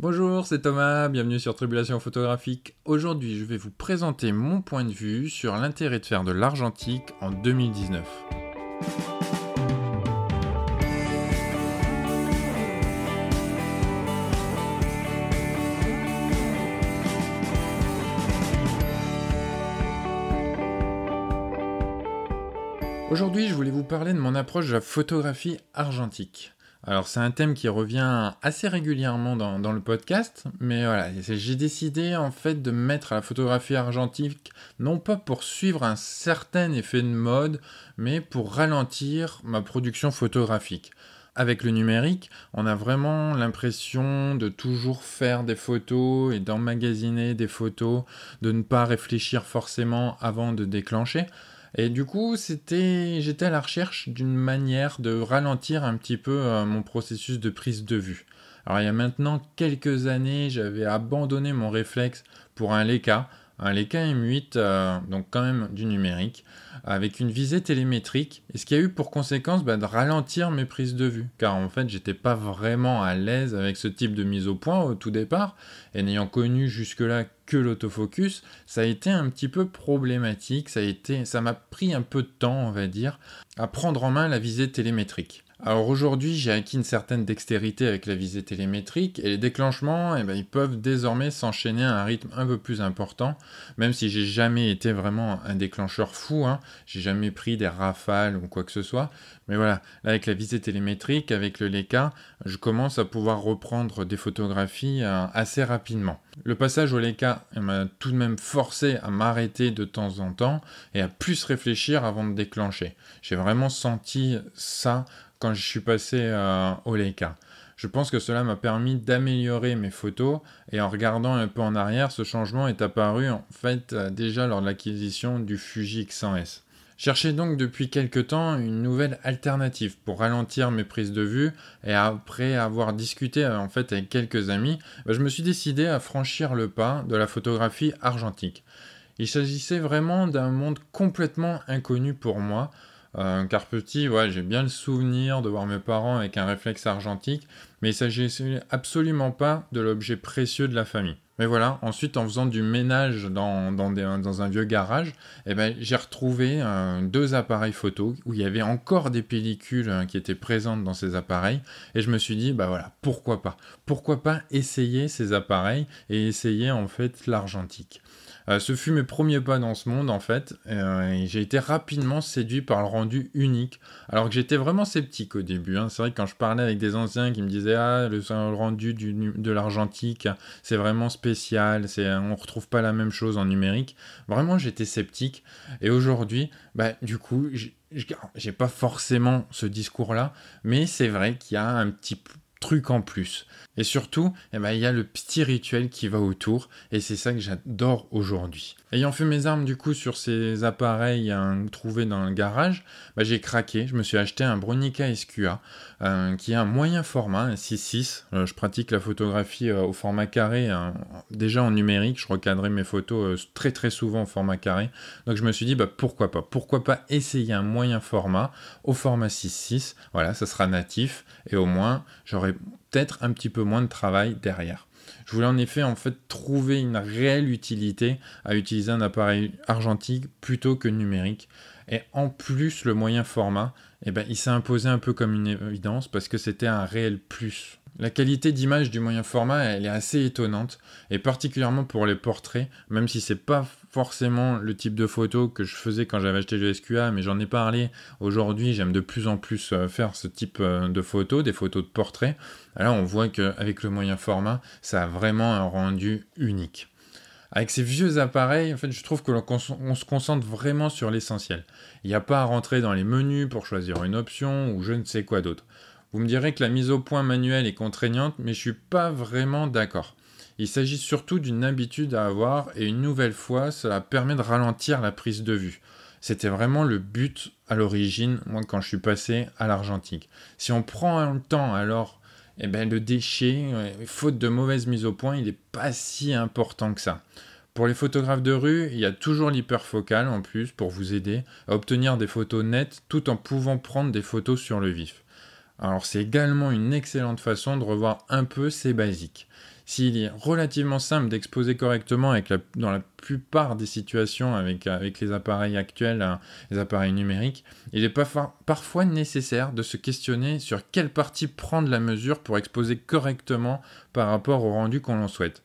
Bonjour, c'est Thomas, bienvenue sur Tribulation Photographique. Aujourd'hui, je vais vous présenter mon point de vue sur l'intérêt de faire de l'argentique en 2019. Aujourd'hui, je voulais vous parler de mon approche de la photographie argentique. Alors, c'est un thème qui revient assez régulièrement dans le podcast, mais voilà, j'ai décidé en fait de mettre la photographie argentique, non pas pour suivre un certain effet de mode, mais pour ralentir ma production photographique. Avec le numérique, on a vraiment l'impression de toujours faire des photos et d'emmagasiner des photos, de ne pas réfléchir forcément avant de déclencher. Et du coup, j'étais à la recherche d'une manière de ralentir un petit peu mon processus de prise de vue. Alors il y a maintenant quelques années, j'avais abandonné mon réflexe pour un Leica M8, donc quand même du numérique, avec une visée télémétrique, et ce qui a eu pour conséquence de ralentir mes prises de vue, car en fait j'étais pas vraiment à l'aise avec ce type de mise au point au tout départ, et n'ayant connu jusque-là que l'autofocus, ça a été un petit peu problématique, ça m'a pris un peu de temps, on va dire, à prendre en main la visée télémétrique. Alors aujourd'hui, j'ai acquis une certaine dextérité avec la visée télémétrique et les déclenchements, ils peuvent désormais s'enchaîner à un rythme un peu plus important, même si j'ai jamais été vraiment un déclencheur fou, j'ai jamais pris des rafales ou quoi que ce soit. Mais voilà, là avec la visée télémétrique, avec le Leica, je commence à pouvoir reprendre des photographies assez rapidement. Le passage au Leica m'a tout de même forcé à m'arrêter de temps en temps et à plus réfléchir avant de déclencher. J'ai vraiment senti ça quand je suis passé au Leica. Je pense que cela m'a permis d'améliorer mes photos et en regardant un peu en arrière, ce changement est apparu en fait déjà lors de l'acquisition du Fuji X100S. Cherchais donc depuis quelque temps une nouvelle alternative pour ralentir mes prises de vue et après avoir discuté en fait avec quelques amis, je me suis décidé à franchir le pas de la photographie argentique. Il s'agissait vraiment d'un monde complètement inconnu pour moi. Car petit, j'ai bien le souvenir de voir mes parents avec un réflexe argentique, mais il ne s'agissait absolument pas de l'objet précieux de la famille. Mais voilà, ensuite en faisant du ménage dans un vieux garage, j'ai retrouvé deux appareils photo où il y avait encore des pellicules qui étaient présentes dans ces appareils, et je me suis dit, pourquoi pas? Pourquoi pas essayer ces appareils et essayer en fait l'argentique? Ce fut mes premiers pas dans ce monde en fait, et j'ai été rapidement séduit par le rendu unique, alors que j'étais vraiment sceptique au début. C'est vrai que quand je parlais avec des anciens qui me disaient le rendu de l'argentique c'est vraiment spécial, on retrouve pas la même chose en numérique, vraiment j'étais sceptique, et aujourd'hui, du coup, j'ai pas forcément ce discours-là, mais c'est vrai qu'il y a un petit truc en plus. Et surtout, il y a le petit rituel qui va autour, et c'est ça que j'adore aujourd'hui. Ayant fait mes armes du coup sur ces appareils trouvés dans le garage, j'ai craqué, je me suis acheté un Bronica SQA, qui est un moyen format, un 6.6. Je pratique la photographie au format carré, déjà en numérique, je recadrais mes photos très très souvent au format carré, donc je me suis dit pourquoi pas essayer un moyen format au format 6.6, voilà, ça sera natif, et au moins j'aurai peut-être un petit peu moins de travail derrière. Je voulais en effet trouver une réelle utilité à utiliser un appareil argentique plutôt que numérique. Et en plus, le moyen format, il s'est imposé un peu comme une évidence parce que c'était un réel plus. La qualité d'image du moyen format, elle est assez étonnante, et particulièrement pour les portraits, même si c'est pas forcément le type de photo que je faisais quand j'avais acheté le SQA, mais j'en ai parlé aujourd'hui, j'aime de plus en plus faire ce type de photos, des photos de portraits. Là, on voit qu'avec le moyen format, ça a vraiment un rendu unique. Avec ces vieux appareils, je trouve que on se concentre vraiment sur l'essentiel. Il n'y a pas à rentrer dans les menus pour choisir une option ou je ne sais quoi d'autre. Vous me direz que la mise au point manuelle est contraignante, mais je suis pas vraiment d'accord. Il s'agit surtout d'une habitude à avoir, et une nouvelle fois, cela permet de ralentir la prise de vue. C'était vraiment le but à l'origine, moi, quand je suis passé à l'argentique. Si on prend le temps, alors, le déchet, faute de mauvaise mise au point, il n'est pas si important que ça. Pour les photographes de rue, il y a toujours l'hyperfocale en plus pour vous aider à obtenir des photos nettes tout en pouvant prendre des photos sur le vif. Alors c'est également une excellente façon de revoir un peu ces basiques. s'il est relativement simple d'exposer correctement dans la plupart des situations avec les appareils actuels, les appareils numériques, il est parfois nécessaire de se questionner sur quelle partie prendre la mesure pour exposer correctement par rapport au rendu qu'on l'en souhaite.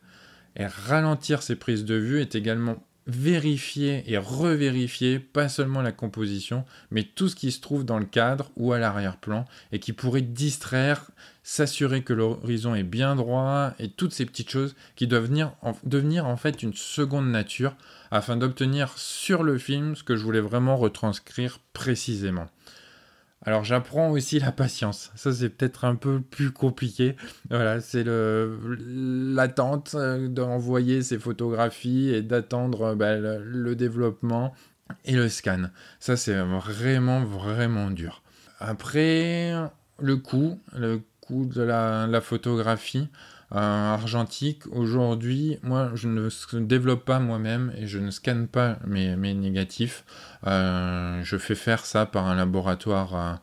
Et ralentir ces prises de vue est également vérifier et revérifier pas seulement la composition, mais tout ce qui se trouve dans le cadre ou à l'arrière-plan et qui pourrait distraire, s'assurer que l'horizon est bien droit et toutes ces petites choses qui doivent devenir en fait une seconde nature afin d'obtenir sur le film ce que je voulais vraiment retranscrire précisément. Alors j'apprends aussi la patience, ça c'est peut-être un peu plus compliqué, voilà, c'est l'attente d'envoyer ces photographies et d'attendre le développement et le scan, ça c'est vraiment vraiment dur. Après, le coût de la photographie argentique, aujourd'hui, moi je ne développe pas moi-même et je ne scanne pas mes négatifs. Je fais faire ça par un laboratoire.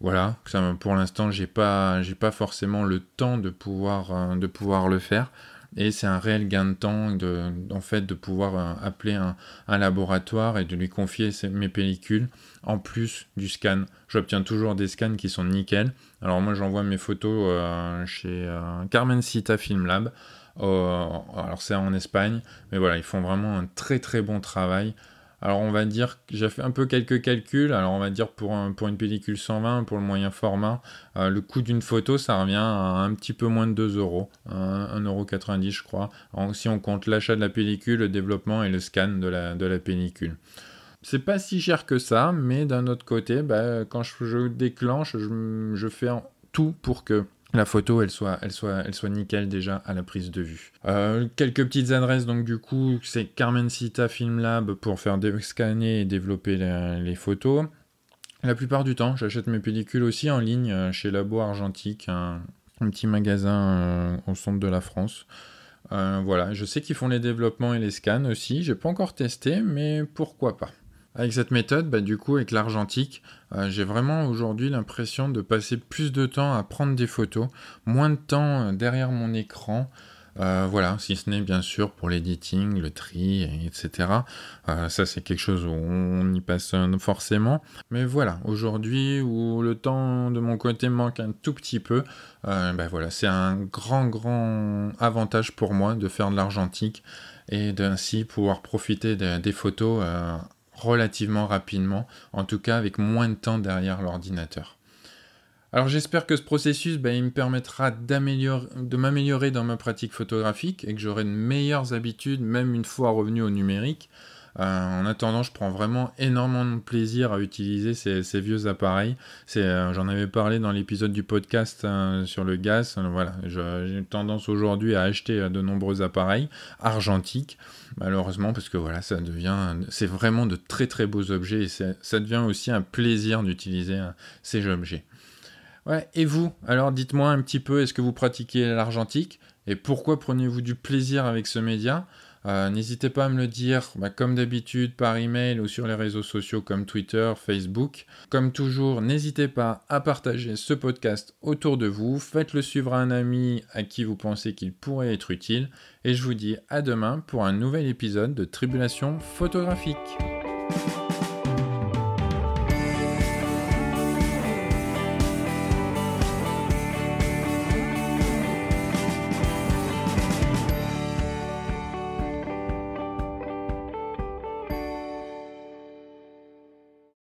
Voilà, pour l'instant, j'ai pas forcément le temps de pouvoir le faire. Et c'est un réel gain de temps en fait, de pouvoir appeler un laboratoire et de lui confier mes pellicules en plus du scan. J'obtiens toujours des scans qui sont nickel. Alors moi j'envoie mes photos chez Carmencita Film Lab. Alors c'est en Espagne, mais voilà, ils font vraiment un très très bon travail. Alors on va dire que j'ai fait un peu quelques calculs. Alors on va dire pour une pellicule 120, pour le moyen format, le coût d'une photo ça revient à un petit peu moins de 2 euros, 1,90 € je crois. Si on compte l'achat de la pellicule, le développement et le scan de la pellicule. C'est pas si cher que ça, mais d'un autre côté, quand je déclenche, je fais tout pour que la photo elle soit nickel déjà à la prise de vue. Quelques petites adresses, donc du coup c'est Carmencita Film Lab pour faire scanner et développer les photos. La plupart du temps j'achète mes pellicules aussi en ligne chez Labo Argentique, un petit magasin au centre de la France. Voilà, je sais qu'ils font les développements et les scans aussi, j'ai pas encore testé, mais pourquoi pas. Avec cette méthode, du coup, avec l'argentique, j'ai vraiment aujourd'hui l'impression de passer plus de temps à prendre des photos, moins de temps derrière mon écran. Voilà, si ce n'est bien sûr pour l'editing, le tri, etc. Ça, c'est quelque chose où on y passe forcément. Mais voilà, aujourd'hui, où le temps de mon côté manque un tout petit peu, voilà, c'est un grand avantage pour moi de faire de l'argentique et d'ainsi pouvoir profiter des photos relativement rapidement, en tout cas avec moins de temps derrière l'ordinateur. Alors j'espère que ce processus il me permettra de m'améliorer dans ma pratique photographique et que j'aurai de meilleures habitudes même une fois revenu au numérique. En attendant, je prends vraiment énormément de plaisir à utiliser ces vieux appareils. J'en avais parlé dans l'épisode du podcast sur le gaz. Voilà, j'ai tendance aujourd'hui à acheter de nombreux appareils argentiques, malheureusement, parce que voilà, c'est vraiment de très très beaux objets et ça devient aussi un plaisir d'utiliser ces objets. Ouais, et vous, alors dites-moi un petit peu, est-ce que vous pratiquez l'argentique et pourquoi prenez-vous du plaisir avec ce média ? N'hésitez pas à me le dire, comme d'habitude, par email ou sur les réseaux sociaux comme Twitter, Facebook. Comme toujours, n'hésitez pas à partager ce podcast autour de vous. Faites-le suivre à un ami à qui vous pensez qu'il pourrait être utile. Et je vous dis à demain pour un nouvel épisode de Tribulation photographique.